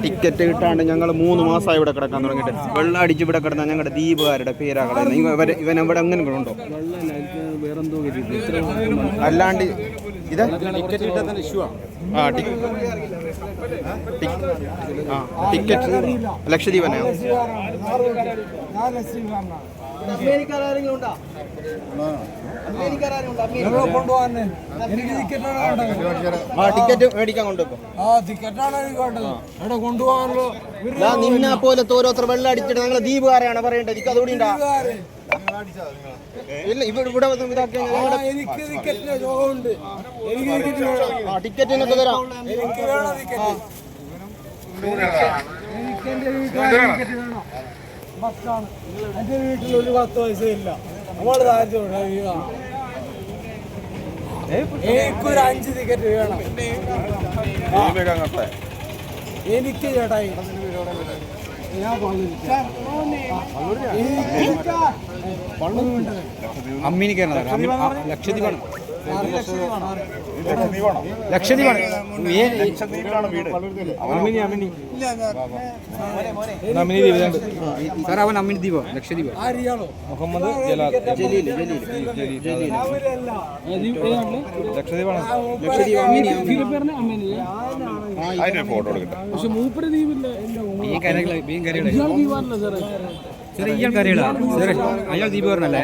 Ticket കിട്ടാണ്ട് ഞങ്ങൾ 3 മാസമായി ഇവിടെ കിടക്കാൻ തുടങ്ങിയിട്ട്. വെള്ളം അടിച്ച് ഇവിടെ കിടന്നാൽ ഞങ്ങളുടെ ദ്വീപുകാരുടെ പേരാ കളയുന്നത്. ഇവൻ ഇവിടെ അങ്ങനെ ഉണ്ടോ? അല്ലാണ്ട് ഇത് ടിക്കറ്റ് ലക്ഷദ്വീപനെയോ? ടിക്കറ്റ് മേടിക്കാൻ കൊണ്ടുപോകാനല്ലോ. നിന്നെ പോലത്തെ ഓരോരുത്തർ വെള്ളം അടിച്ചിട്ട് ഞങ്ങളെ ദ്വീപുകാരാണ് പറയേണ്ടത്. എനിക്ക് അതുകൂടി ഉണ്ടാ ഇല്ല. ഇവിടെ ടിക്കറ്റിനൊക്കെ തരാം. എന്റെ വീട്ടിൽ ഒരു 10 പൈസ ഇല്ല. നമ്മള് എനിക്കൊരു 5 ടിക്കറ്റ് വേണം. എനിക്ക് ചേട്ടായി അമ്മീനിക്കാണ് ലക്ഷദ്വീപാണ്. സാർ അവൻ അമ്മിനി ദ്വീപോ ലക്ഷദ്വീപ്? മുഹമ്മദ് പക്ഷെ മൂപ്പര് ദ്വീപില്ല. ഇയാൾ കരകളാണ് അയാൾ ദ്വീപുകാരനല്ലേ?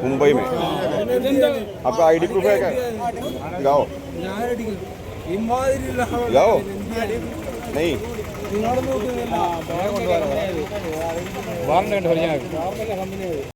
मुंबई में आपका आईडी प्रूफ है क्या? गाओ गाओ नहीं